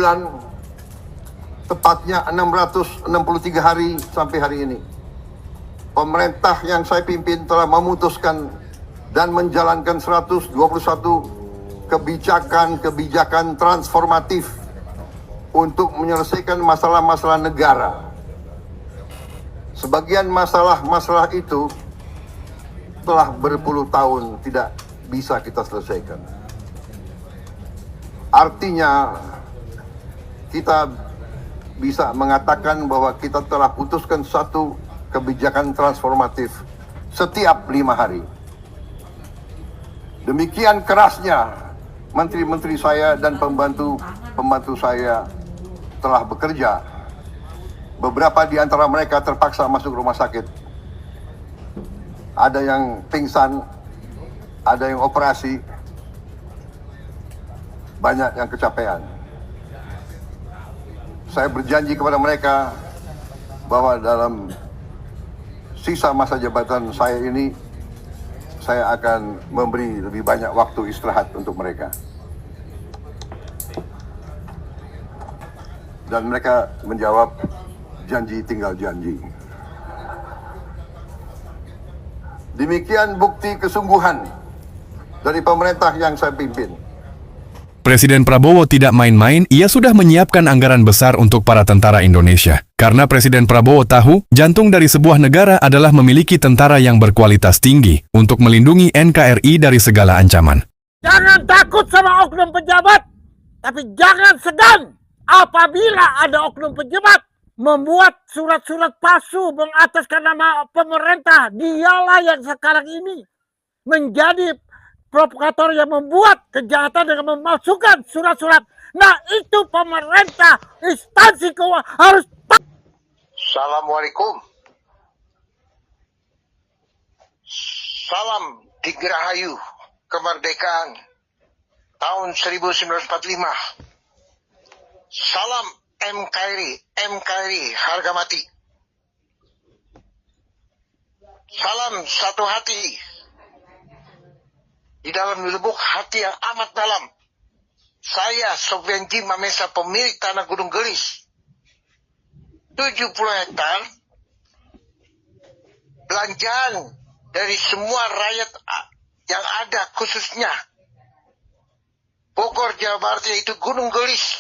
bulan, tepatnya 663 hari sampai hari ini, pemerintah yang saya pimpin telah memutuskan dan menjalankan 121 kebijakan transformatif untuk menyelesaikan masalah-masalah negara. Sebagian masalah-masalah itu telah berpuluh tahun tidak bisa kita selesaikan. Artinya, kita bisa mengatakan bahwa kita telah putuskan satu kebijakan transformatif setiap 5 hari. Demikian kerasnya menteri-menteri saya dan pembantu saya telah bekerja. Beberapa di antara mereka terpaksa masuk rumah sakit. Ada yang pingsan, ada yang operasi, banyak yang kecapean. Saya berjanji kepada mereka bahwa dalam sisa masa jabatan saya ini, saya akan memberi lebih banyak waktu istirahat untuk mereka. Dan mereka menjawab, janji tinggal janji. Demikian bukti kesungguhan dari pemerintah yang saya pimpin. Presiden Prabowo tidak main-main, ia sudah menyiapkan anggaran besar untuk para tentara Indonesia. Karena Presiden Prabowo tahu, jantung dari sebuah negara adalah memiliki tentara yang berkualitas tinggi untuk melindungi NKRI dari segala ancaman. Jangan takut sama oknum pejabat, tapi jangan segan apabila ada oknum pejabat membuat surat-surat palsu mengataskan nama pemerintah. Dialah yang sekarang ini menjadi provokator yang membuat kejahatan dengan memasukkan surat-surat. Nah, itu pemerintah, instansi keuangan harus. Assalamualaikum. Salam Digirahayu kemerdekaan tahun 1945. Salam NKRI harga mati. Salam satu hati di dalam lubuk hati yang amat dalam. Saya Sofyan J. Mamesa, pemilik tanah Gunung Gelis, 70 hektar, belanjaan dari semua rakyat yang ada, khususnya Bogor, Jawa Barat, yaitu Gunung Gelis,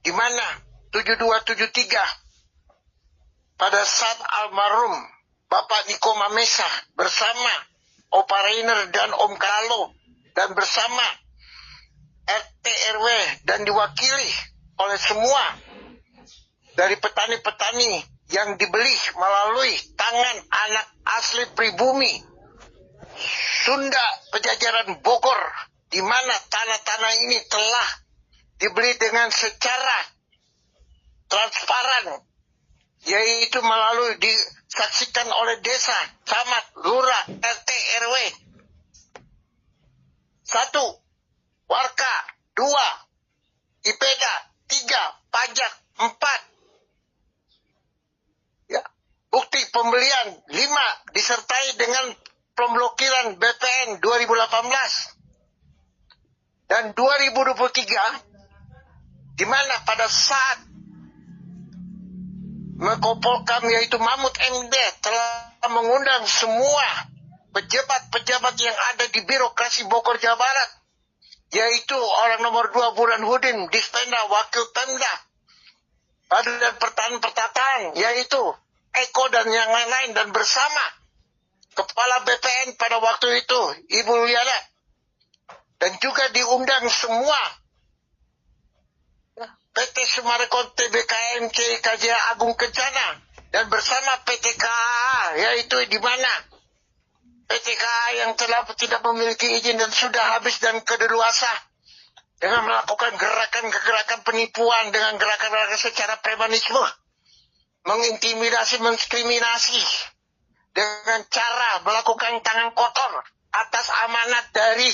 di mana 7273 pada saat almarhum Bapak Niko Mamesa bersama Opa Rainer dan Om Kalo dan bersama RT RW dan diwakili oleh semua dari petani-petani yang dibeli melalui tangan anak asli pribumi Sunda Pejajaran Bogor, di mana tanah-tanah ini telah dibeli dengan secara transparan, yaitu melalui disaksikan oleh desa, camat, lurah, RT, RW. 1. Warka. 2. IPEDA. 3. Pajak. 4. Ya. Bukti pembelian. 5. Disertai dengan pemblokiran BPN 2018. Dan 2023, di mana pada saat Menko Polkam yaitu Mahfud MD telah mengundang semua pejabat-pejabat yang ada di birokrasi Bogor, Jawa Barat, yaitu orang nomor 2 Burhanuddin, Dispenda, Wakil Pemda, Badan Pertahanan, yaitu Eko dan yang lain-lain, dan bersama Kepala BPN pada waktu itu, Ibu Liana, dan juga diundang semua PT Sumarekon, TBKMC, KJA Agung Kencana, dan bersama PT KAA, yaitu di mana PT KAA yang telah tidak memiliki izin dan sudah habis dan kedeluasa dengan melakukan gerakan-gerakan penipuan dengan gerakan-gerakan secara premanisme, mengintimidasi, mendiskriminasi dengan cara melakukan tangan kotor atas amanat dari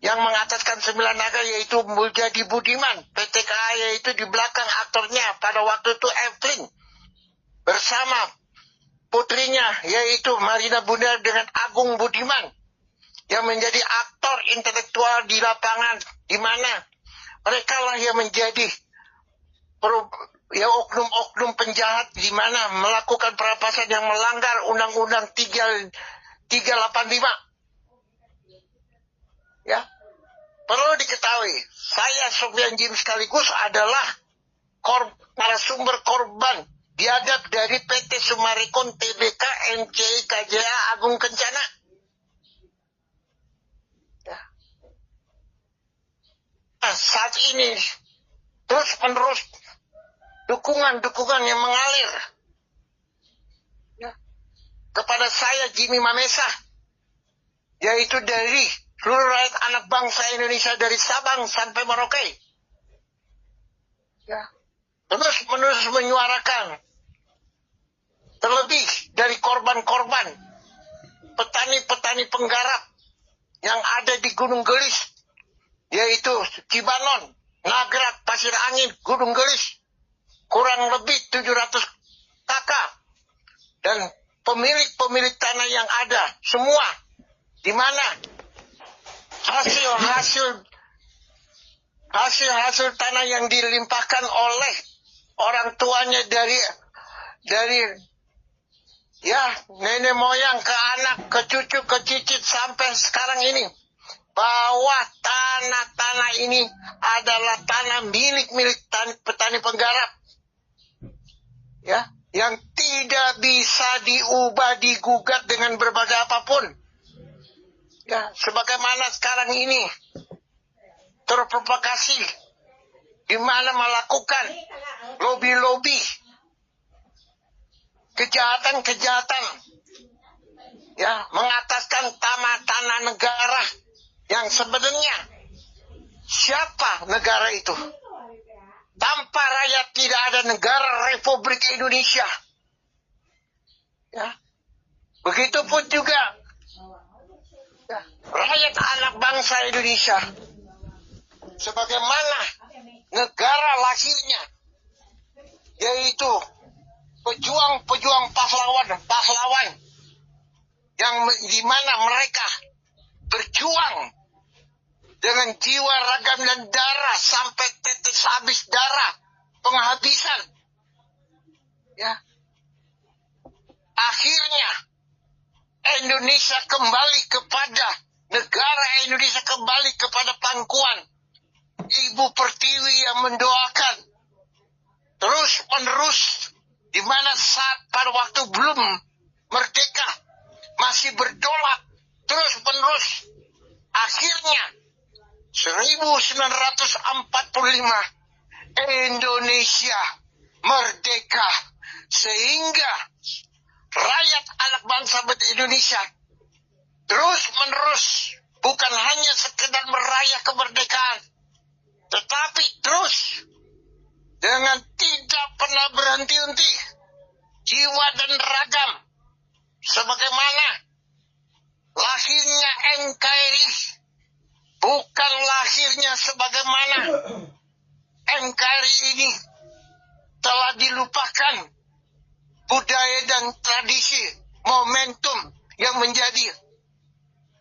yang mengataskan 9 naga, yaitu Muljadi Budiman, PTKA, yaitu di belakang aktornya pada waktu itu Evelyn bersama putrinya yaitu Marina Bundar dengan Agung Budiman yang menjadi aktor intelektual di lapangan, di mana mereka lah yang menjadi oknum-oknum penjahat di mana melakukan perampasan yang melanggar Undang-Undang 385. Ya, perlu diketahui, saya Sofyan Jim sekaligus adalah narasumber korban biadab dari PT Summarecon Tbk MCI KJA Agung Kencana. Ya. Nah, saat ini terus-menerus dukungan yang mengalir ya, kepada saya Jimmy Mamesa, yaitu dari seluruh rakyat anak bangsa Indonesia dari Sabang sampai Merauke. Ya. Terus-menerus menyuarakan, terlebih dari korban-korban petani-petani penggarap yang ada di Gunung Gelis, yaitu Cibanon, Nagrak, Pasir Angin, Gunung Gelis, kurang lebih 700 kakak, dan pemilik-pemilik tanah yang ada semua, di mana hasil tanah yang dilimpahkan oleh orang tuanya dari ya nenek moyang ke anak, ke cucu, ke cicit sampai sekarang ini, bahwa tanah-tanah ini adalah tanah milik petani penggarap, ya, yang tidak bisa diubah, digugat dengan berbagai apapun. Ya, sebagaimana sekarang ini terprovokasi di mana melakukan lobi-lobi kejahatan, ya, mengataskan tanah negara yang sebenarnya siapa negara itu? Tanpa rakyat tidak ada negara Republik Indonesia. Ya. Begitupun juga ya, rakyat anak bangsa Indonesia, sebagaimana negara lahirnya, yaitu pejuang-pejuang pahlawan yang di mana mereka berjuang dengan jiwa, ragam, dan darah sampai tetes habis darah, penghabisan. Ya. Akhirnya Indonesia kembali kepada negara Indonesia kembali kepada pangkuan Ibu Pertiwi yang mendoakan terus-menerus, di mana saat pada waktu belum merdeka masih berdolak terus-menerus. Akhirnya 1945 Indonesia merdeka, sehingga rakyat anak bangsa Indonesia terus-menerus bukan hanya sekedar meraya kemerdekaan, tetapi terus dengan tidak pernah berhenti-henti jiwa dan ragam, sebagaimana lahirnya NKRI, bukan lahirnya sebagaimana NKRI ini telah dilupakan budaya dan tradisi, momentum yang menjadi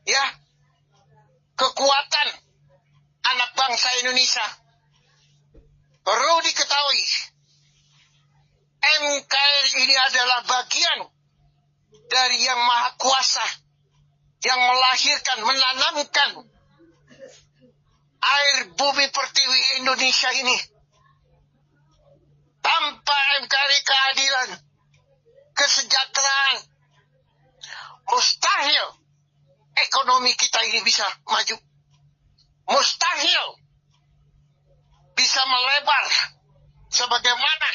ya kekuatan anak bangsa Indonesia. Perlu diketahui, NKRI ini adalah bagian dari Yang Maha Kuasa yang melahirkan, menanamkan air bumi pertiwi Indonesia ini. Tanpa NKRI keadilan, kesejahteraan, mustahil ekonomi kita ini bisa maju. Mustahil bisa melebar sebagaimana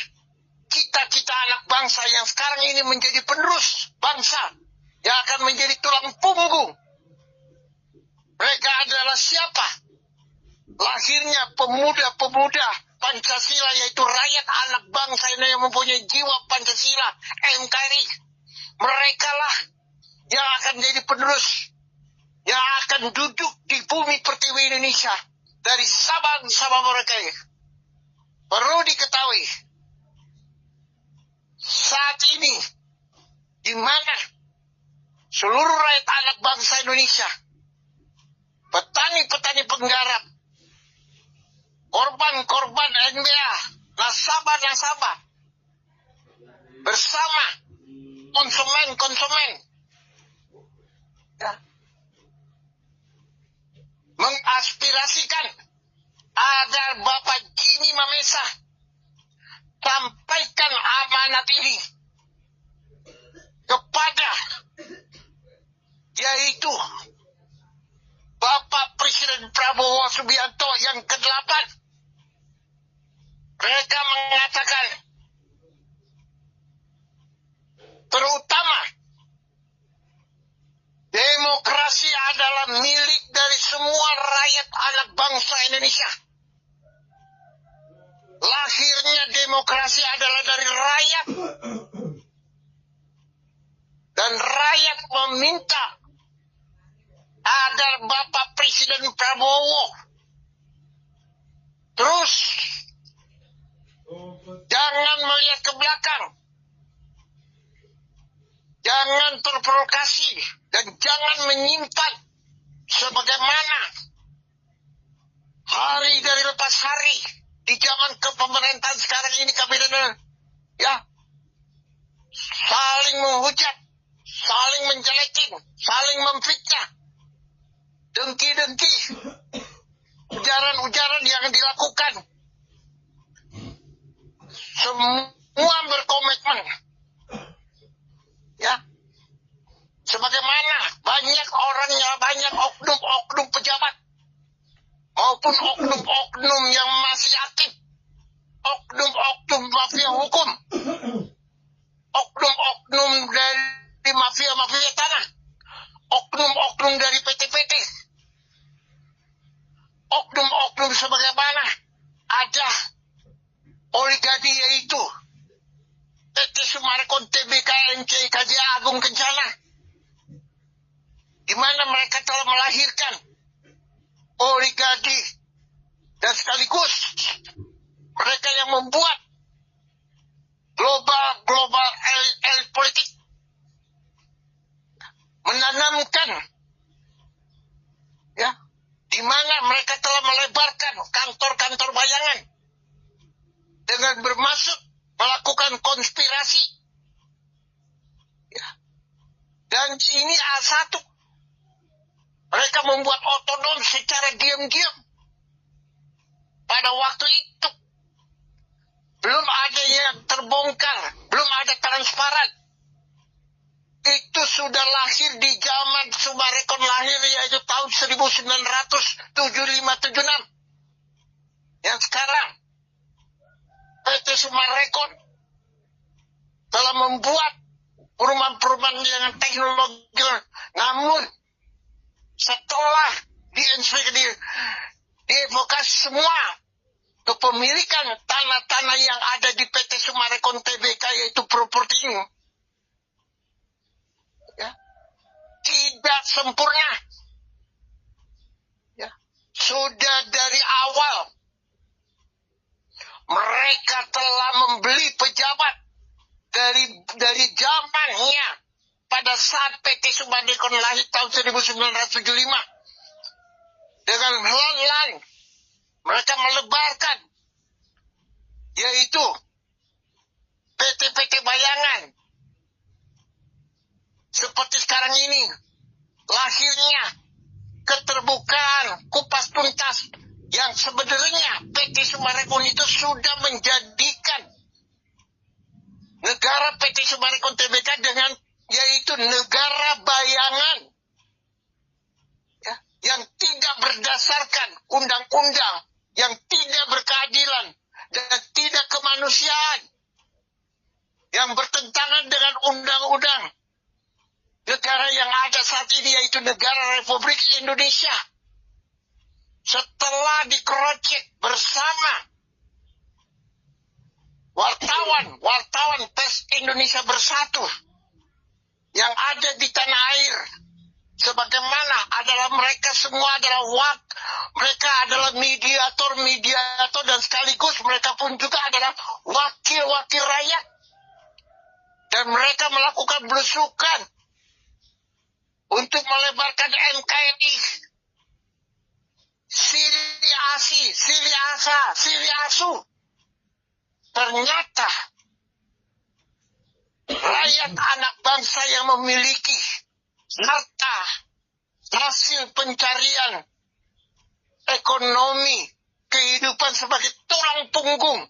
cita-cita anak bangsa yang sekarang ini menjadi penerus bangsa yang akan menjadi tulang punggung. Mereka adalah siapa? Lahirnya pemuda-pemuda Pancasila, yaitu rakyat anak bangsa ini yang mempunyai jiwa Pancasila, NKRI. Mereka lah yang akan menjadi penerus, yang akan duduk di bumi pertiwi Indonesia dari Sabang sampai Merauke. Perlu diketahui, saat ini di mana seluruh rakyat anak bangsa Indonesia, petani-petani penggarap, korban-korban NBA, nasabah-nasabah bersama konsumen-konsumen, ya, mengaspirasikan agar Bapak Jimmy Mamesa sampaikan amanat ini kepada, yaitu Bapak Presiden Prabowo Subianto yang ke-8. Mereka mengatakan, terutama demokrasi adalah milik dari semua rakyat anak bangsa Indonesia. Lahirnya demokrasi adalah dari rakyat. Dan rakyat meminta agar Bapak Presiden Prabowo terus jangan melihat ke belakang, jangan terprovokasi, dan jangan menyimpan sebagaimana hari dari lepas hari di zaman kepemerintahan sekarang ini, kabinetnya, ya, saling menghujat, saling menjelekin, saling memfitnah, dengki-dengki, ujaran-ujaran yang dilakukan. Semua berkomitmen, ya, sebagaimana banyak orangnya, banyak oknum-oknum pejabat maupun oknum-oknum yang masih aktif, oknum-oknum mafia hukum, oknum-oknum dari mafia-mafia tanah, oknum-oknum dari PT-PT, oknum-oknum sebagaimana ada oligadi, yaitu PT Sumarekon Tbk MCIKJ Agung Kencana, di mana mereka telah melahirkan oligadi dan sekaligus mereka yang membuat global elit politik, menanamkan, ya, di mana mereka telah melebarkan kantor-kantor bayangan dengan bermaksud melakukan konspirasi, ya. Dan ini A1, mereka membuat otonom secara diam-diam. Pada waktu itu belum ada yang terbongkar, belum ada transparan. Itu sudah lahir di zaman Sumarekon lahir, yaitu tahun 1975-76. Yang sekarang PT Sumarekon telah membuat perumahan-perumahan dengan teknologi. Namun setelah dievokasi semua kepemilikan tanah-tanah yang ada di PT Sumarekon Tbk, yaitu properti ini, ya, tidak sempurna, ya. Sudah dari awal mereka telah membeli pejabat dari zamannya pada saat PT Sumarekon lahir tahun 1975. Dengan pelan-pelan mereka melebarkan, yaitu PT-PT bayangan. Seperti sekarang ini, lahirnya keterbukaan, kupas tuntas, yang sebenarnya PT Sumarekon itu sudah menjadikan negara PT Sumarekon Tbk dengan, yaitu negara bayangan, ya, yang tidak berdasarkan undang-undang, yang tidak berkeadilan dan tidak kemanusiaan, yang bertentangan dengan undang-undang negara yang ada saat ini, yaitu negara Republik Indonesia. Setelah dikerocek bersama wartawan pers Indonesia Bersatu yang ada di tanah air, sebagaimana adalah mereka semua adalah mereka adalah mediator dan sekaligus mereka pun juga adalah wakil-wakil rakyat, dan mereka melakukan belusukan untuk melebarkan NKRI, Sili Asi, Sili Asa, Sili Asu, ternyata rakyat anak bangsa yang memiliki harta hasil pencarian ekonomi kehidupan sebagai tulang punggung,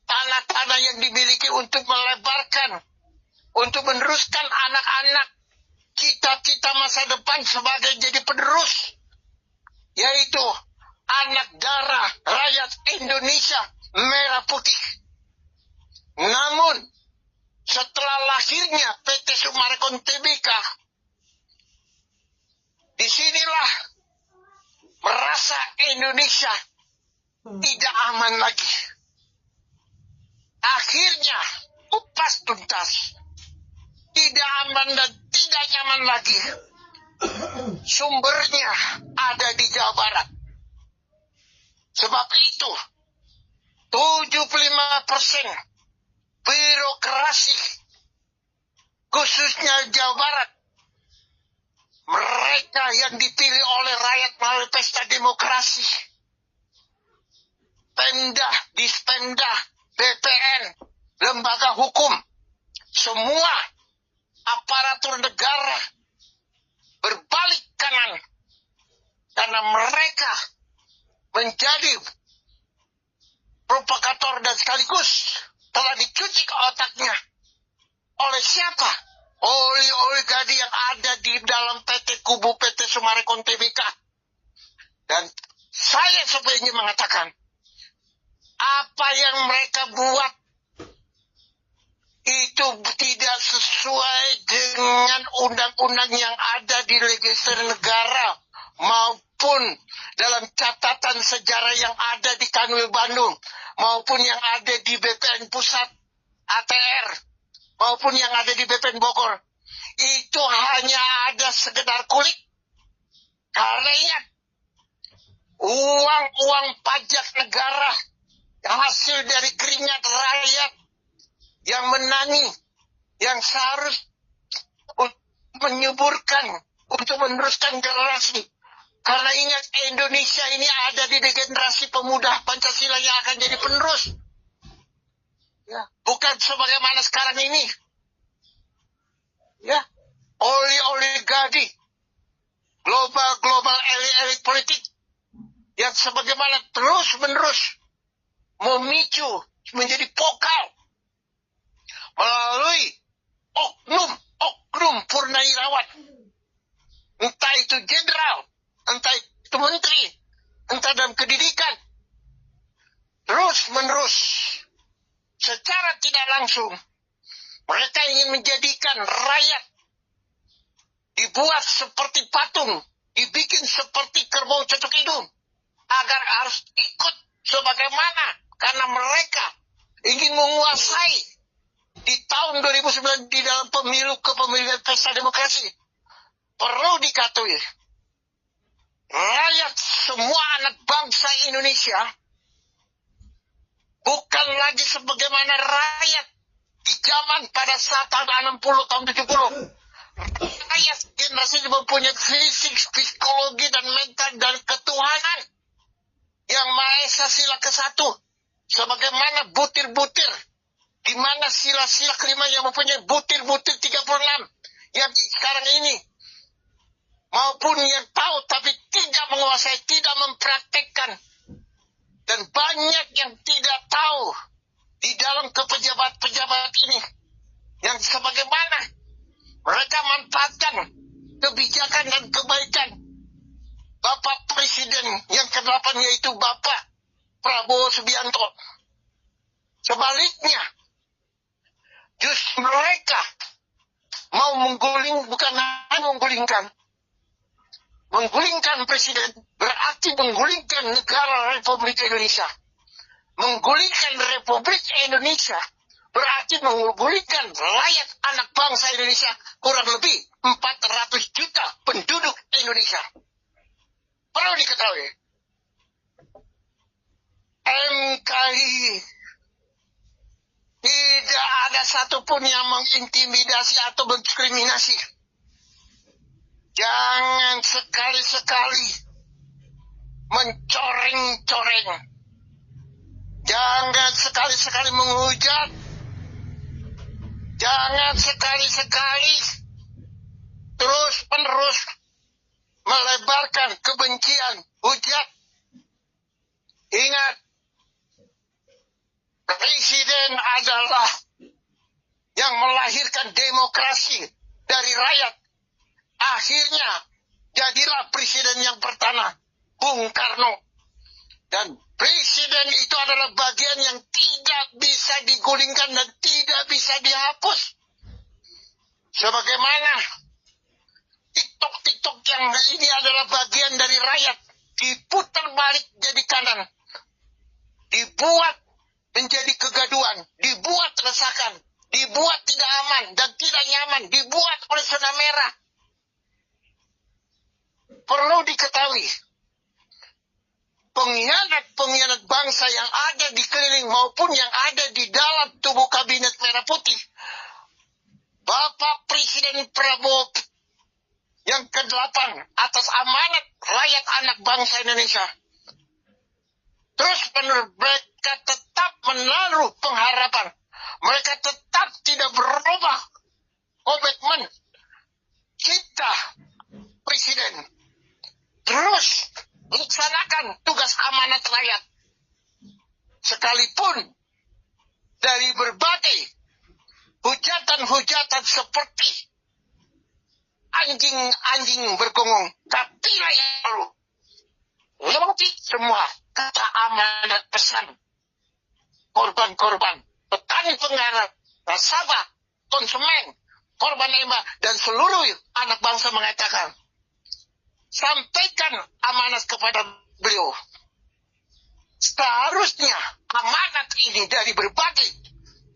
tanah-tanah yang dimiliki untuk melebarkan, untuk meneruskan anak-anak cita-cita masa depan sebagai jadi penerus, yaitu anak darah rakyat Indonesia merah putih. Namun setelah lahirnya PT Summarecon Tbk, disinilah merasa Indonesia tidak aman lagi. Akhirnya kupas tuntas, tidak aman dan tidak nyaman lagi. Sumbernya ada di Jawa Barat. Sebab itu 75% birokrasi khususnya Jawa Barat, mereka yang dipilih oleh rakyat melalui pesta demokrasi, Pemda, Dispemda, BPN, lembaga hukum, semua aparatur negara berbalik kanan karena mereka menjadi provokator dan sekaligus telah dicuci ke otaknya oleh siapa? Oligarki yang ada di dalam kubu PT Summarecon Tbk. Dan saya sebenarnya mengatakan, apa yang mereka buat itu tidak sesuai dengan undang-undang yang ada di legislatif negara maupun dalam catatan sejarah yang ada di Kanwil Bandung maupun yang ada di BPN Pusat ATR maupun yang ada di BPN Bogor. Itu hanya ada sekedar kulit. Karena ingat, uang pajak negara hasil dari keringat rakyat yang menani, yang seharus menyuburkan untuk meneruskan generasi. Karena ingat, Indonesia ini ada di generasi pemuda Pancasila yang akan jadi penerus. Ya, bukan sebagaimana sekarang ini. Ya, oligarki, global elit politik yang sebagaimana terus-menerus memicu menjadi pokal melalui oknum purnawirawan, entah itu jenderal, entah itu menteri, entah dalam pendidikan, terus-menerus secara tidak langsung mereka ingin menjadikan rakyat dibuat seperti patung, dibikin seperti kerbau cocok hidung, agar harus ikut sebagaimana, karena mereka ingin menguasai di tahun 2009 di dalam pemilu kepemilikan pesta demokrasi. Perlu diketahui, rakyat semua anak bangsa Indonesia bukan lagi sebagaimana rakyat di zaman pada saat tahun 60, tahun 70. Rakyat generasi ini mempunyai fisik, psikologi, dan mental dan ketuhanan yang Maha Esa sila ke-1. Sebagaimana butir-butir, di mana sila-sila kelima yang mempunyai butir-butir 36. Yang sekarang ini, maupun yang tahu tapi tidak menguasai, tidak mempraktekkan. Dan banyak yang tidak tahu di dalam pejabat-pejabat ini. Yang sebagaimana mereka manfaatkan kebijakan dan kebaikan Bapak Presiden yang ke-8 yaitu Bapak Prabowo Subianto. Sebaliknya, justru mereka mau bukan hanya menggulingkan presiden, berarti menggulingkan negara Republik Indonesia. Menggulingkan Republik Indonesia berarti menggulingkan rakyat anak bangsa Indonesia, kurang lebih 400 juta penduduk Indonesia. Perlu diketahui, MKI tidak ada satupun yang mengintimidasi atau mendiskriminasi. Jangan sekali-sekali mencoreng-coreng Jangan sekali-sekali menghujat. Jangan sekali-sekali terus-menerus melebarkan kebencian, hujat. Ingat, presiden adalah yang melahirkan demokrasi dari rakyat. Akhirnya, jadilah presiden yang pertama, Bung Karno. Dan presiden itu adalah bagian yang tidak bisa digulingkan dan tidak bisa dihapus. Sebagaimana TikTok yang ini adalah bagian dari rakyat, diputar balik jadi kanan, dibuat menjadi kegaduhan, dibuat resakan, dibuat tidak aman dan tidak nyaman, dibuat oleh zona merah. Perlu diketahui, pengkhianat bangsa yang ada di keliling maupun yang ada di dalam tubuh kabinet merah putih, Bapak Presiden Prabowo yang ke-8 atas amanat rakyat anak bangsa Indonesia, terus mereka tetap menaruh pengharapan, mereka tetap tidak berubah komitmen kita Presiden terus laksanakan tugas amanat rakyat. Sekalipun dari berbagai hujatan-hujatan seperti anjing bergonggong, tapi rakyat perlu lewati semua kata amanat pesan korban-korban, petani penggarap, nasabah, konsumen, korban ema, dan seluruh anak bangsa mengatakan, sampaikan amanat kepada beliau. Seharusnya amanat ini dari berbagai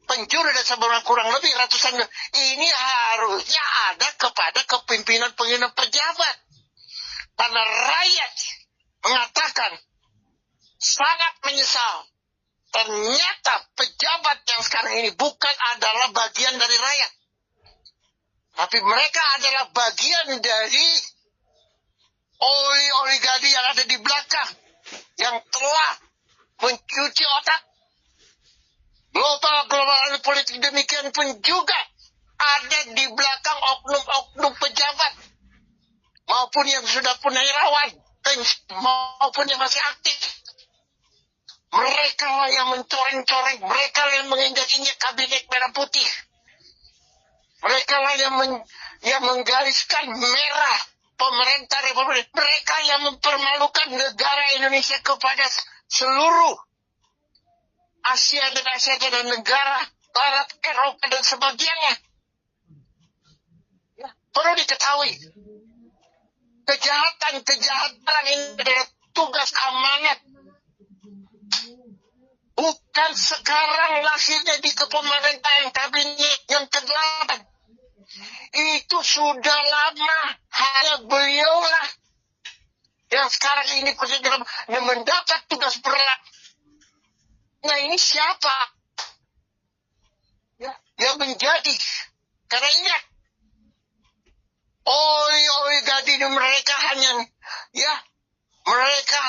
penjuru dan sebagainya kurang lebih ratusan ini harusnya ada kepada kepimpinan pejabat. Karena rakyat mengatakan sangat menyesal. Ternyata pejabat yang sekarang ini bukan adalah bagian dari rakyat. Tapi mereka adalah bagian dari oligarki yang ada di belakang, yang telah mencuci otak. Global politik demikian pun juga ada di belakang oknum-oknum pejabat, maupun yang sudah purnawirawan, maupun yang masih aktif. Mereka lah yang mencoreng-coreng, mereka lah yang menginjak-injak kabinet merah putih. Mereka lah yang menggariskan merah pemerintah Republik. Mereka yang mempermalukan negara Indonesia kepada seluruh Asia dan negara Barat, Eropa dan sebagainya. Ya, perlu diketahui, kejahatan ini adalah tugas amanat. Bukan sekarang lahirnya di kepemerintahan kabinet yang ke-8. Itu sudah lama, hanya beliaulah yang sekarang ini yang mendapat tugas berat. Nah, ini siapa? Ya, yang menjadi, karena ingat, oligarki mereka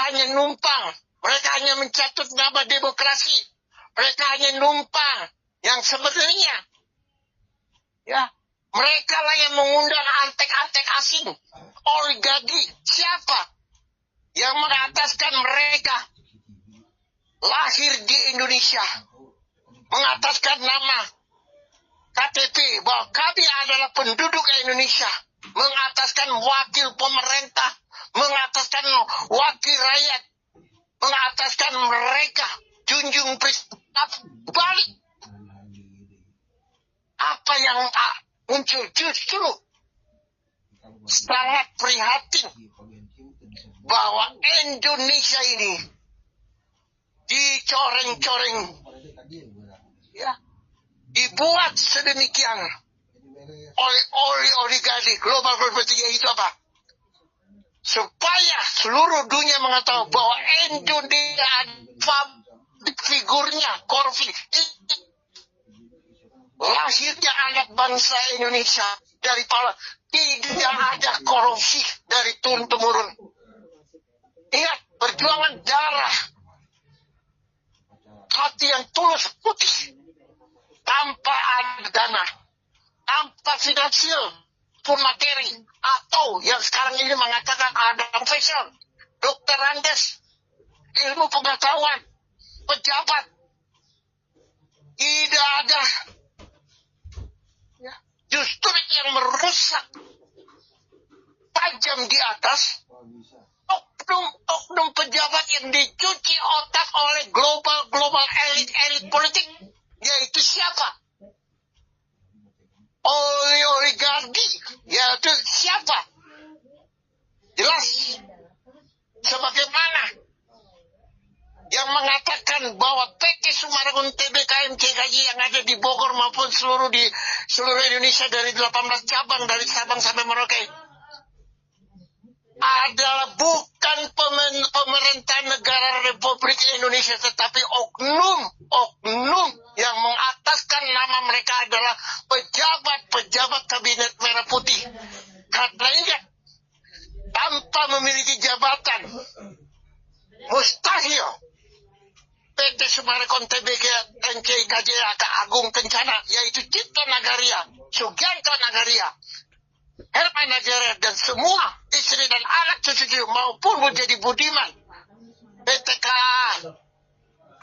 hanya numpang, mereka hanya mencatut nama demokrasi, mereka hanya numpang yang sebenarnya, ya, mereka lah yang mengundang antek-antek asing, oligarki. Siapa yang mengataskan mereka lahir di Indonesia, mengataskan nama KTP bahwa kami adalah penduduk Indonesia, mengataskan wakil pemerintah, mengataskan wakil rakyat, mengataskan mereka, junjung balik. Apa yang muncul justru sangat prihatin bahwa Indonesia ini dicoreng-coreng, ya, dibuat sedemikian oleh oligarki global politik. Itu apa? Supaya seluruh dunia mengetahui bahwa Indonesia figurnya korupsi. Lahirnya anak bangsa Indonesia dari tidak ada korupsi dari turun temurun. Ingat, perjuangan darah hati yang tulus putih, tanpa ada dana, tanpa finansial pun materi, atau yang sekarang ini mengatakan ada profesor, Dr. Andes, ilmu pengetahuan, pejabat, tidak ada. Ya, justru yang merusak tajam di atas oknum pejabat yang dicuci otak oleh global elit politik, yaitu siapa? Oligarki, yaitu siapa? Jelas. Sebagaimana yang mengatakan bahwa PT Summarecon Tbk MCKJ yang ada di Bogor maupun seluruh Indonesia dari 18 cabang dari Sabang sampai Merauke adalah bukan pemerintah negara Republik Indonesia, tetapi oknum yang mengataskan nama mereka adalah pejabat Kabinet Merah Putih. Karena ingat, tanpa memiliki jabatan, mustahil PT Summarecon Tbk NCKJ Agung Kencana, yaitu Cipto Nagaria, Sugianto Nagaria, Herman Nagaria, dan semua istri dan anak cucu maupun menjadi Budiman, PTK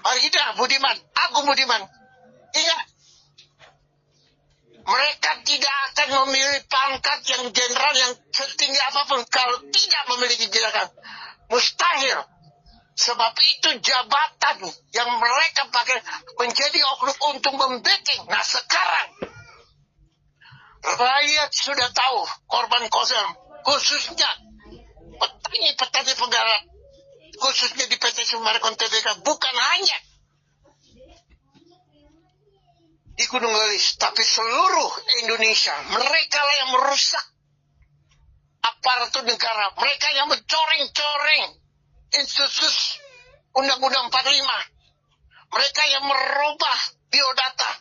Margida Budiman, Agung Budiman. Ingat, mereka tidak akan memilih pangkat yang jenderal yang setinggi apapun kalau tidak memiliki jabatan. Mustahil. Sebab itu jabatan yang mereka pakai menjadi oknum untuk membacking. Nah sekarang rakyat sudah tahu korban Kosom, khususnya petani penggarap, khususnya di PT Summarecon Tbk, bukan hanya di Gunung Gelis, tapi seluruh Indonesia. Mereka lah yang merusak aparatur negara, mereka yang mencoreng-coreng institusi Undang-Undang 45, mereka yang merubah biodata,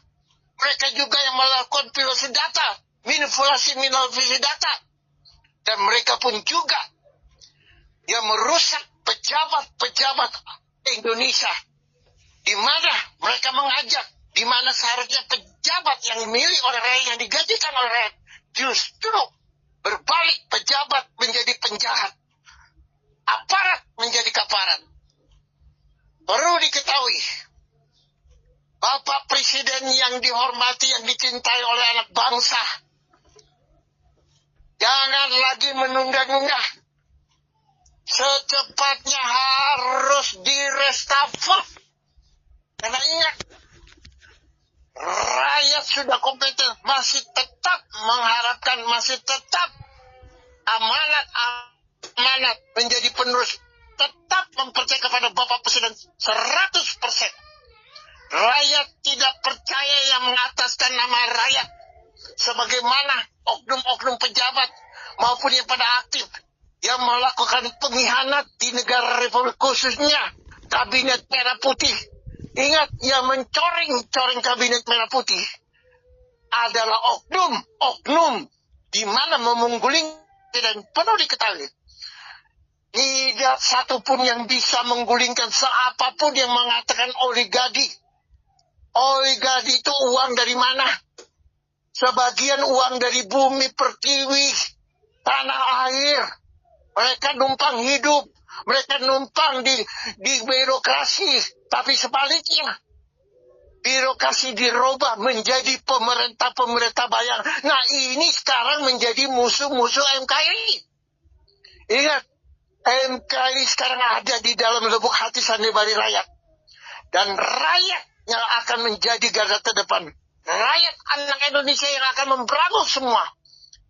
mereka juga yang melakukan pilot data, manipulasi data, dan mereka pun juga yang merusak pejabat Indonesia, di mana mereka mengajak, di mana seharusnya pejabat yang dimiliki oleh rakyat, yang digajikan oleh rakyat, justru berbalik, pejabat menjadi penjahat, aparat menjadi kaparat. Perlu diketahui, Bapak Presiden yang dihormati, yang dicintai oleh anak bangsa, jangan lagi menunda-nunda. Secepatnya harus direstafel. Karena ingat, rakyat sudah kompeten, masih tetap mengharapkan, masih tetap amanat menjadi penerus, tetap mempercayai kepada Bapak Presiden 100%. Rakyat tidak percaya yang mengataskan nama rakyat, sebagaimana oknum-oknum pejabat maupun yang pada aktif yang melakukan pengkhianat di negara Republik, khususnya Kabinet Merah Putih. Ingat, yang mencoreng Kabinet Merah Putih adalah oknum di mana memungguli, dan perlu diketahui, tidak satupun yang bisa menggulingkan siapapun yang mengatakan oligarki. Oligarki itu uang dari mana? Sebagian uang dari bumi pertiwi, tanah air. Mereka numpang hidup, mereka numpang di birokrasi. Tapi sebaliknya, birokrasi dirubah menjadi pemerintah bayang. Nah ini sekarang menjadi musuh-musuh MKI. Ingat, MKI sekarang ada di dalam lubuk hati sanubari rakyat. Dan rakyat yang akan menjadi garda terdepan. Rakyat anak Indonesia yang akan memberangus semua.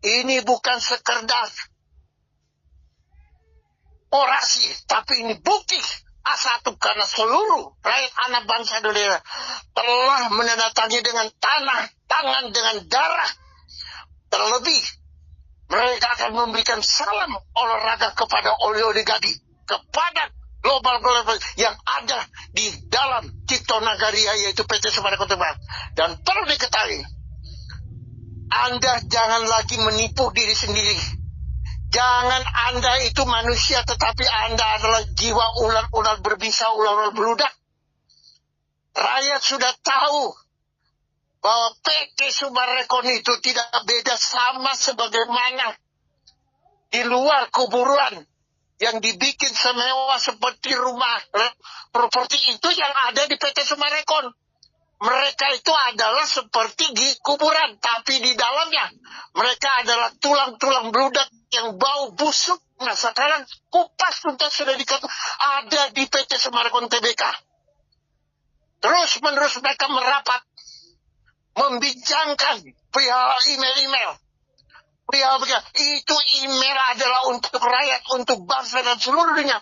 Ini bukan sekedar orasi, tapi ini bukti A1, karena seluruh rakyat anak bangsa Indonesia telah menandatangani dengan tangan dengan darah. Terlebih, mereka akan memberikan salam olahraga kepada oligarki, kepada global yang ada di dalam Cipto Nagaria, yaitu PT Summarecon Tbk. Dan perlu diketahui, Anda jangan lagi menipu diri sendiri. Jangan Anda itu manusia, tetapi Anda adalah jiwa ular-ular berbisa, ular-ular beludak. Rakyat sudah tahu bahwa PT Summarecon itu tidak beda sama sebagaimana di luar kuburan yang dibikin semewah seperti rumah properti itu yang ada di PT Summarecon. Mereka itu adalah seperti di kuburan, tapi di dalamnya mereka adalah tulang-tulang beludak yang bau busuk. Nah, sekarang kupas tuntas sudah dikatakan ada di PT Summarecon Tbk. Terus-menerus mereka merapat, membincangkan perihal email-email. Itu email adalah untuk rakyat, untuk bangsa dan seluruh dunia,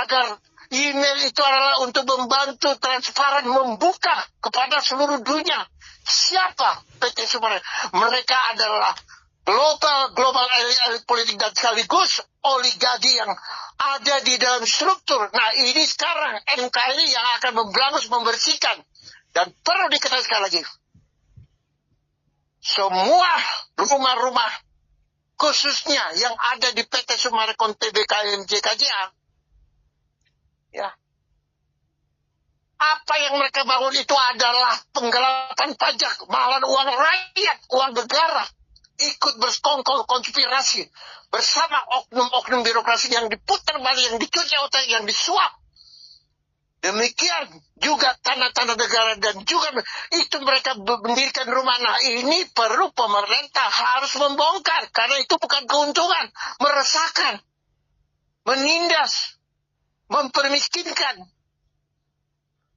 agar email itu adalah untuk membantu transparan, membuka kepada seluruh dunia siapa PT Summarecon. Mereka adalah global elit politik dan sekaligus oligarki yang ada di dalam struktur. Nah, ini sekarang NKRI yang akan memberangus, membersihkan. Dan perlu diketahui sekali lagi, semua rumah-rumah khususnya yang ada di PT Summarecon Tbk MJKJA, ya, apa yang mereka bangun itu adalah penggelapan pajak, malah uang rakyat, uang negara, ikut bersekongkol konspirasi bersama oknum-oknum birokrasi yang diputar balik, yang dicuci otak, yang disuap. Demikian juga tanah-tanah negara dan juga itu mereka mendirikan rumah. Nah, ini perlu pemerintah harus membongkar karena itu bukan keuntungan, meresahkan, menindas, mempermiskinkan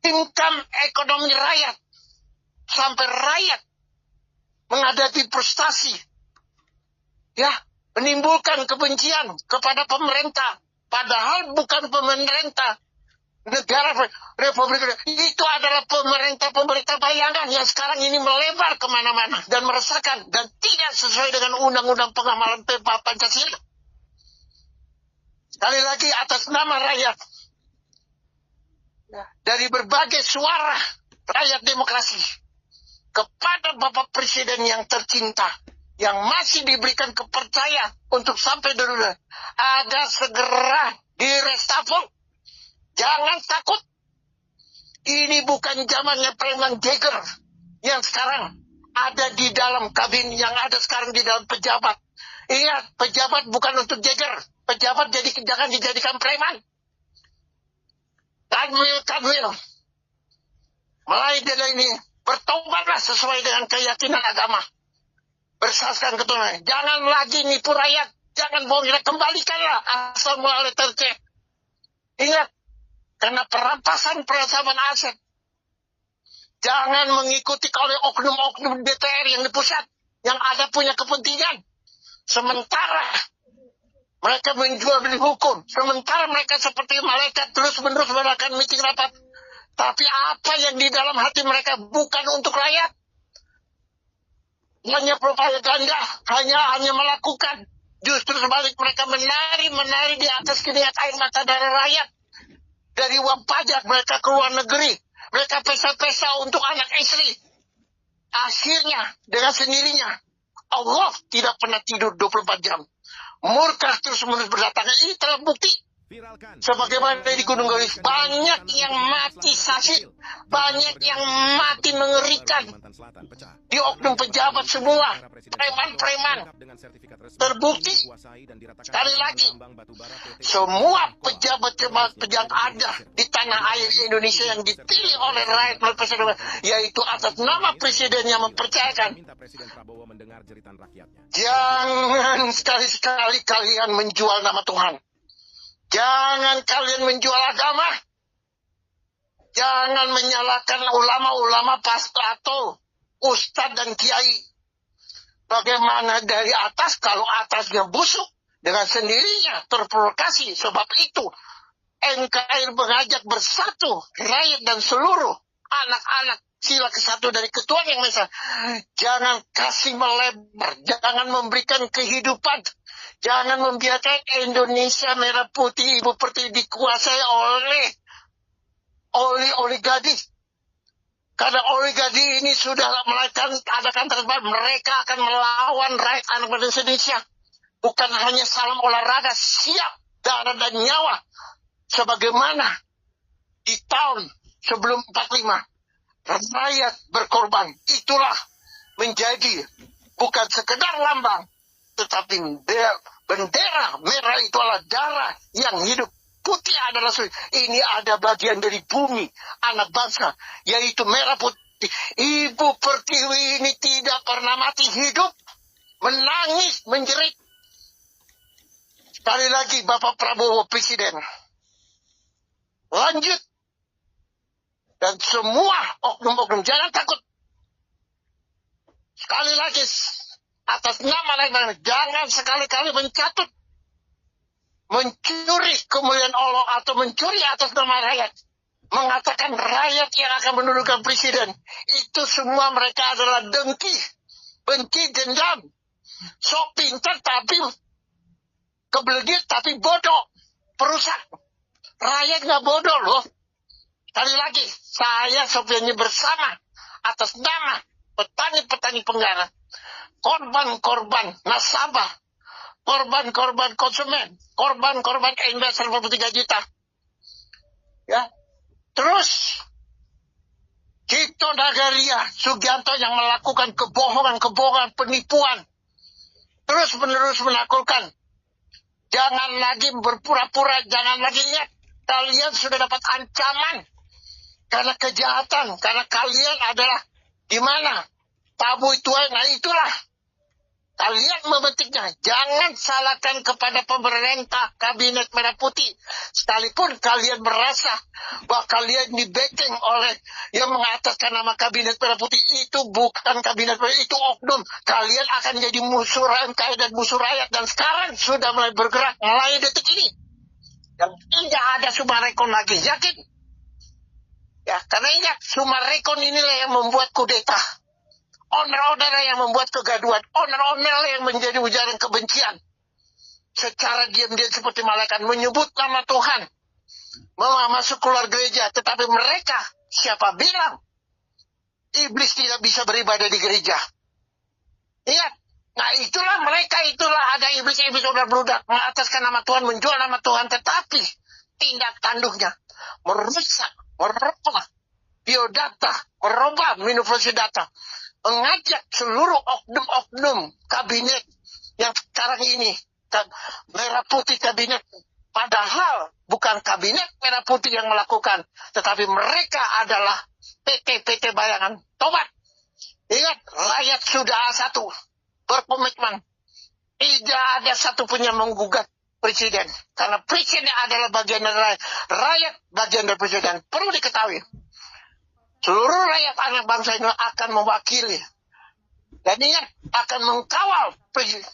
income ekonomi rakyat sampai rakyat menghadapi frustasi, ya, menimbulkan kebencian kepada pemerintah, padahal bukan pemerintah negara Republik itu adalah pemerintah bayangan yang sekarang ini melebar kemana-mana dan meresahkan dan tidak sesuai dengan undang-undang pengamalan Pancasila. Sekali lagi atas nama rakyat, dari berbagai suara rakyat demokrasi kepada Bapak Presiden yang tercinta, yang masih diberikan kepercayaan untuk sampai dulu, agar segera direstafel. Jangan takut. Ini bukan zamannya preman Jagger yang sekarang ada di dalam kabin, yang ada sekarang di dalam pejabat. Ingat, pejabat bukan untuk Jagger. Pejabat jangan dijadikan preman. Kanwil. Mulai dari ini, bertobatlah sesuai dengan keyakinan agama. Bersaskan keturunan. Jangan lagi nipu rakyat. Jangan bohong. Kembalikanlah asal mulai tercek. Ingat, karena perampasan aset. Jangan mengikuti oleh oknum-oknum DPR yang di pusat, yang ada punya kepentingan. Sementara mereka menjual beli hukum. Sementara mereka seperti malaikat terus-menerus melakukan meeting rapat. Tapi apa yang di dalam hati mereka bukan untuk rakyat. Hanya propaganda, hanya melakukan. Justru sebalik, mereka menari di atas keringat air mata dari rakyat. Dari uang pajak mereka ke luar negeri. Mereka pesta-pesta untuk anak istri. Akhirnya dengan sendirinya Allah tidak pernah tidur 24 jam. Murka terus-menerus berdatangan. Ini telah bukti. Sebagaimana di Gunung Galis, banyak yang mati sakit, banyak yang mati mengerikan. Di oknum pejabat semua, preman-preman. Terbukti, sekali lagi, semua pejabat yang ada di tanah air Indonesia yang dipilih oleh rakyat melalui presiden, yaitu atas nama presiden yang mempercayakan. Jangan sekali-sekali kalian menjual nama Tuhan. Jangan kalian menjual agama. Jangan menyalahkan ulama-ulama atau ustadz dan kiai. Bagaimana dari atas, kalau atasnya busuk, dengan sendirinya terprovokasi. Sebab itu NKRI mengajak bersatu rakyat dan seluruh anak-anak sila ke-1 dari Ketua yang Maha Esa. Jangan kasih melebar, jangan memberikan kehidupan. Jangan membiarkan Indonesia merah putih Ibu Pertiwi dikuasai oleh oligarki. Karena oligarki ini sudah adakan transparan. Mereka akan melawan rakyat anak bangsa Indonesia. Bukan hanya salam olahraga, siap darah dan nyawa. Sebagaimana di tahun sebelum 45. rakyat berkorban. Itulah menjadi bukan sekedar lambang, tetapi bendera merah itu adalah darah yang hidup. Putih adalah ini ada bagian dari bumi anak bangsa, yaitu merah putih. Ibu Pertiwi ini tidak pernah mati hidup, menangis, menjerit. Sekali lagi Bapak Prabowo Presiden, lanjut. Dan semua oknum-oknum jangan takut. Sekali lagi atas nama lain, jangan sekali-kali mencatut, mencuri kemuliaan Allah atau mencuri atas nama rakyat. Mengatakan rakyat yang akan mendudukan presiden. Itu semua mereka adalah dengki, benci, dendam. Sok pintar tapi kebeledit tapi bodoh. Perusak. Rakyat nggak bodoh loh. Sekali lagi, saya Sofianji bersama atas nama petani-petani Penggara, korban-korban nasabah, korban-korban konsumen, korban-korban investor 43 juta. Ya. Terus Cipto Nagaria Sugianto yang melakukan kebohongan, penipuan, terus-menerus menaklukkan. Jangan lagi berpura-pura, jangan lagi ingat kalian sudah dapat ancaman karena kejahatan, karena kalian adalah di mana tabu itu. Nah itulah kalian memetiknya. Jangan salahkan kepada pemerintah kabinet merah putih. Sekalipun kalian merasa bahwa kalian di-backing oleh yang mengataskan nama kabinet merah putih, itu bukan kabinet merah, itu oknum. Kalian akan jadi musuh rakyat dan musuh rakyat. Dan sekarang sudah mulai bergerak, mulai detik ini. Dan tidak ada Sumarekon lagi, yakin? Ya, karena ingat, Sumarekon inilah yang membuat kudeta. Owner-owner yang membuat kegaduhan, owner-owner yang menjadi ujaran kebencian. Secara diam-diam seperti malaikat menyebut nama Tuhan, masuk keluar gereja, tetapi mereka, siapa bilang iblis tidak bisa beribadah di gereja? Ingat, nah itulah mereka, itulah ada iblis-iblis udah berudak mengataskan nama Tuhan, menjual nama Tuhan, tetapi tindak tanduknya merusak, merubah biodata, merubah minufungsi data, mengajak seluruh oknum-oknum kabinet yang sekarang ini merah putih kabinet, padahal bukan kabinet merah putih yang melakukan, tetapi mereka adalah PT-PT bayangan tobat. Ingat, rakyat sudah satu berkomitmen, tidak ada satupun yang menggugat presiden, karena presiden adalah bagian dari rakyat, rakyat bagian dari presiden. Perlu diketahui, seluruh rakyat anak bangsa ini akan mewakili dan ingat akan mengkawal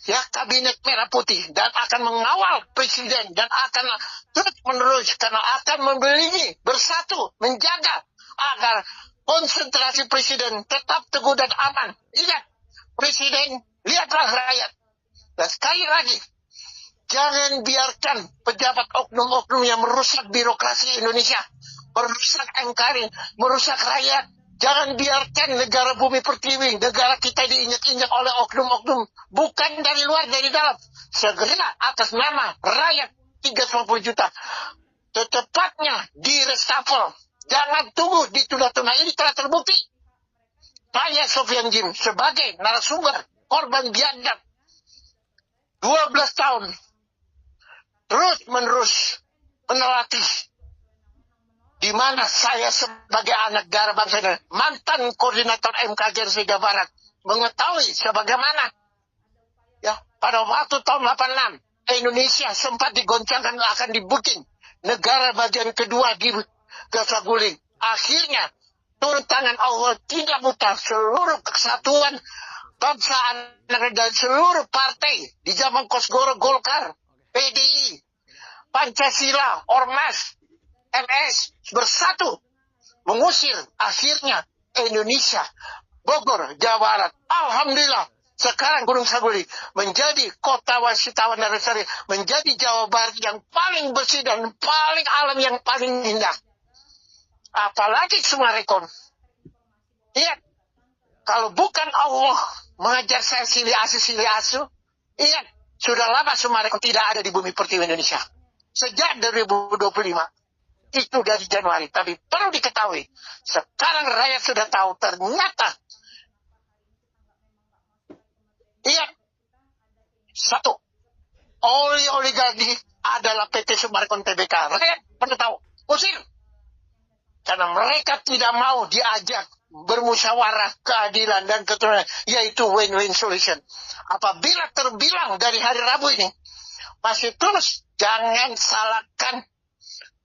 ya kabinet merah putih dan akan mengawal presiden dan akan terus menerus karena akan membeli bersatu menjaga agar konsentrasi presiden tetap teguh dan aman. Ingat, presiden lihatlah rakyat. Dan sekali lagi, jangan biarkan pejabat oknum-oknum yang merusak birokrasi Indonesia, merusak NKRI, merusak rakyat. Jangan biarkan negara bumi pertiwi, negara kita diinjak-injak oleh oknum-oknum. Bukan dari luar, dari dalam. Segera atas nama rakyat 350 juta. Secepatnya di reshuffle. Jangan tunggu ditunda-tunda. Ini telah terbukti. Saya Sofian Jim sebagai narasumber korban biadab 12 tahun. Terus-menerus menelati di mana saya sebagai anak negara bangsa ini, mantan koordinator MKG Jawa Barat, mengetahui sebagaimana ya pada waktu tahun 86 Indonesia sempat digoncangkan akan dibikin negara bagian kedua di Gazaguling. Akhirnya turun tangan Allah tidak buta, seluruh kesatuan bangsa dan seluruh partai di zaman Kosgoro, Golkar, PDI, Pancasila, Ormas, MS bersatu mengusir akhirnya Indonesia, Bogor, Jawa Barat. Alhamdulillah sekarang Gunung Saguri menjadi kota wisatawan dan lestari, menjadi Jawa Barat yang paling bersih dan paling alam yang paling indah. Apalagi Sumarekon. Ingat, kalau bukan Allah mengajar saya sili asu, ingat, sudah lama Sumarekon tidak ada di bumi pertiwi Indonesia. Sejak 2025. Itu dari Januari. Tapi perlu diketahui, sekarang rakyat sudah tahu ternyata satu, oligarki adalah PT Summarecon Tbk. Rakyat perlu tahu, usir. Karena mereka tidak mau diajak bermusyawarah keadilan dan keturunan, yaitu win-win solution. Apabila terbilang dari hari Rabu ini masih terus, jangan salahkan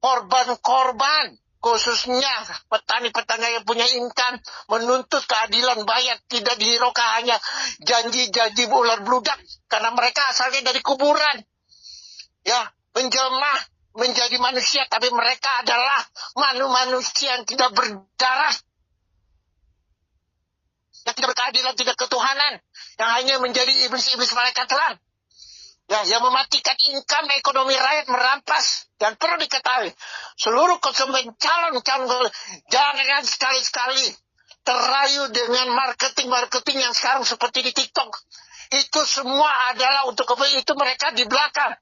korban-korban, khususnya petani-petani yang punya income, menuntut keadilan bayar, tidak dihiraukan hanya janji-janji ular bludak, karena mereka asalnya dari kuburan, ya, menjelma menjadi manusia, tapi mereka adalah manusia yang tidak berdarah, yang tidak berkeadilan, tidak ketuhanan, yang hanya menjadi iblis-iblis malaikat Tuhan. Ya, yang mematikan income ekonomi rakyat, merampas. Dan perlu diketahui, seluruh konsumen calon-calon, jangan sekali-sekali terayu dengan marketing yang sekarang seperti di TikTok. Itu semua adalah untuk itu mereka di belakang.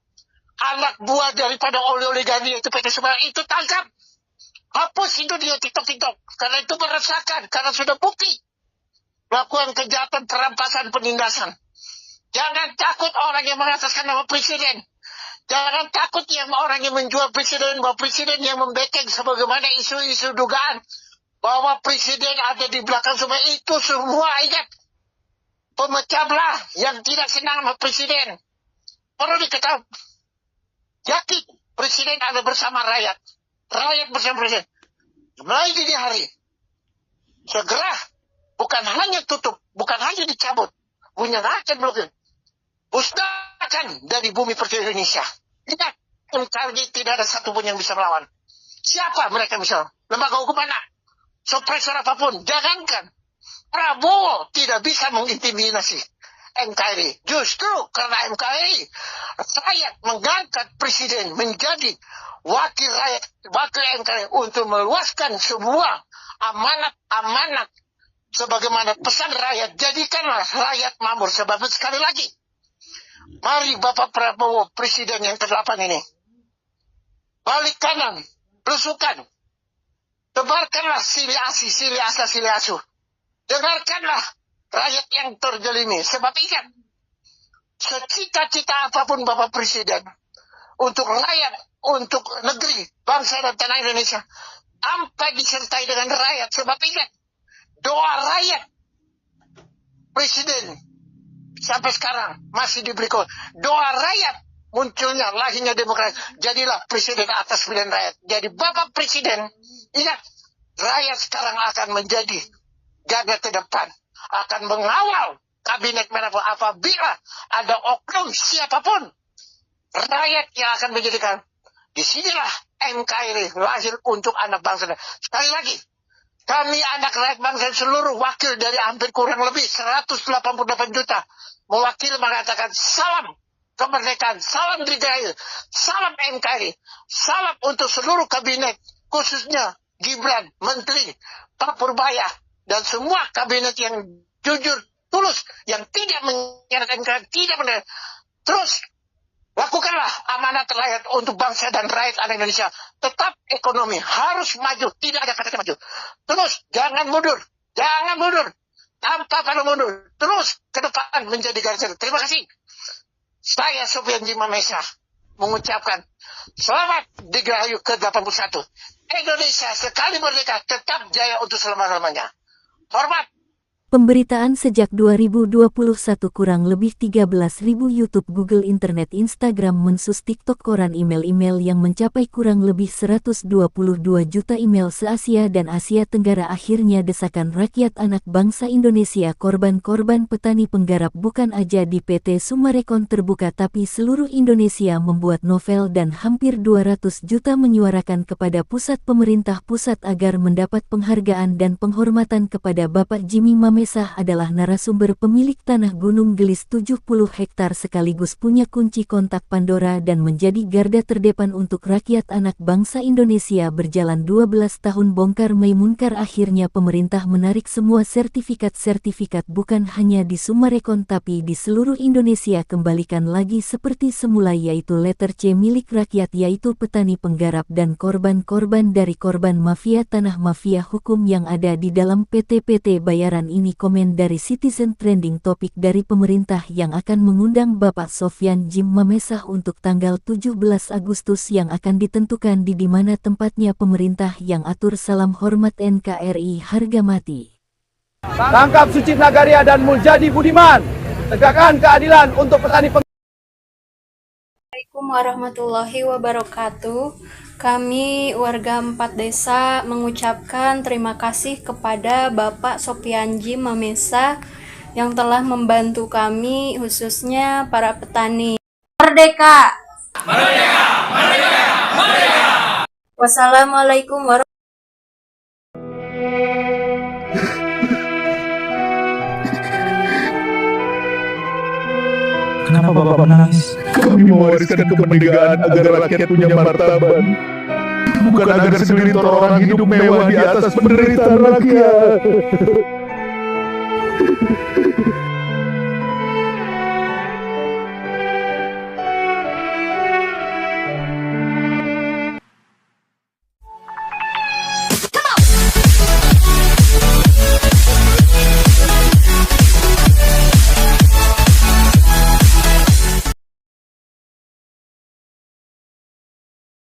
Anak buah daripada oligarki itu PT Summarecon itu tangkap. Hapus itu dia TikTok. Karena itu meresahkan, karena sudah bukti melakukan kejahatan, perampasan, penindasan. Jangan takut orang yang mengataskan nama presiden. Jangan takut yang orang yang menjual presiden, bahwa presiden yang membekeng sebagaimana isu-isu dugaan bahwa presiden ada di belakang semua itu semua. Ingat, pemecah belah yang tidak senang sama presiden. Perlu diketahui, yakin presiden ada bersama rakyat. Rakyat bersama presiden. Mulai dini hari, segera, bukan hanya tutup, bukan hanya dicabut, menyerahkan blokir, musnahkan dari bumi pertiwi Indonesia. Ingat, MKRI tidak ada satupun yang bisa melawan. Siapa mereka bisa? Lembaga hukum mana? Suppresor apapun. Jangankan Prabowo tidak bisa mengintimidasi NKRI. Justru karena NKRI, rakyat mengangkat presiden menjadi wakil rakyat, wakil NKRI untuk meluaskan sebuah amanat sebagaimana pesan rakyat. Jadikanlah rakyat makmur. Sebab sekali lagi, mari Bapak Prabowo, presiden yang ke-8 ini, balik kanan, belusukan, tebarkanlah sili asu. Dengarkanlah rakyat yang terjelimi. Sebab ingat, secita-cita apapun Bapak Presiden untuk rakyat, untuk negeri, bangsa dan tanah Indonesia, tanpa disertai dengan rakyat. Sebab ingat, doa rakyat Presiden sampai sekarang masih diberi doa rakyat, munculnya lahirnya demokrasi. Jadilah presiden atas pilihan rakyat. Jadi Bapak Presiden, ingat, rakyat sekarang akan menjadi garda terdepan, akan mengawal kabinet manapun. Apabila ada oknum siapapun, rakyat yang akan menjadikan. Disinilah NKRI lahir untuk anak bangsa. Sekali lagi, kami anak rakyat bangsa seluruh wakil dari hampir kurang lebih 188 juta mewakili mengatakan salam kemerdekaan, salam Dirgahayu, salam NKRI, salam untuk seluruh kabinet, khususnya Gibran, Menteri, Pak Purbaya, dan semua kabinet yang jujur, tulus, yang tidak menyeret NKRI, tidak menyeret. Terus lakukanlah amanat rakyat untuk bangsa dan rakyat anak Indonesia. Tetap ekonomi harus maju, tidak ada kata maju. Terus jangan mundur, tanpa pada mundur. Terus ke depan menjadi garis. Terima kasih. Saya Sofian Jimamesa mengucapkan selamat Dirgahayu ke-81. Indonesia sekali merdeka tetap jaya untuk selama-lamanya. Hormat. Pemberitaan sejak 2021 kurang lebih 13.000 YouTube, Google, Internet, Instagram, Mensus, TikTok, koran, email yang mencapai kurang lebih 122 juta email se-Asia dan Asia Tenggara. Akhirnya desakan rakyat anak bangsa Indonesia, korban-korban petani penggarap bukan aja di PT Summarecon terbuka tapi seluruh Indonesia membuat novel dan hampir 200 juta menyuarakan kepada pusat pemerintah pusat agar mendapat penghargaan dan penghormatan kepada Bapak Jimmy Mame Mamesah adalah narasumber pemilik tanah Gunung Gelis 70 hektar sekaligus punya kunci kontak Pandora dan menjadi garda terdepan untuk rakyat anak bangsa Indonesia. Berjalan 12 tahun bongkar Maimunkar, akhirnya pemerintah menarik semua sertifikat-sertifikat bukan hanya di Summarecon tapi di seluruh Indonesia, kembalikan lagi seperti semula, yaitu letter C milik rakyat, yaitu petani penggarap dan korban-korban dari korban mafia tanah, mafia hukum yang ada di dalam PT-PT bayaran ini. Komen dari Citizen Trending Topik dari pemerintah yang akan mengundang Bapak Sofyan Djim Mamesah untuk tanggal 17 Agustus yang akan ditentukan di mana tempatnya pemerintah yang atur. Salam hormat NKRI harga mati. Tangkap Suci Nagaria dan Muljadi Budiman. Tegakkan keadilan untuk petani Assalamualaikum warahmatullahi wabarakatuh. Kami warga 4 desa mengucapkan terima kasih kepada Bapak Sofyan Djim Mamesah yang telah membantu kami, khususnya para petani. Merdeka! Merdeka! Merdeka! Merdeka! Wassalamualaikum warahmatullahi Kenapa Bapak menangis? Kami mewariskan kemerdekaan agar rakyat punya martabat, bukan agar segelintir orang hidup mewah di atas penderitaan rakyat.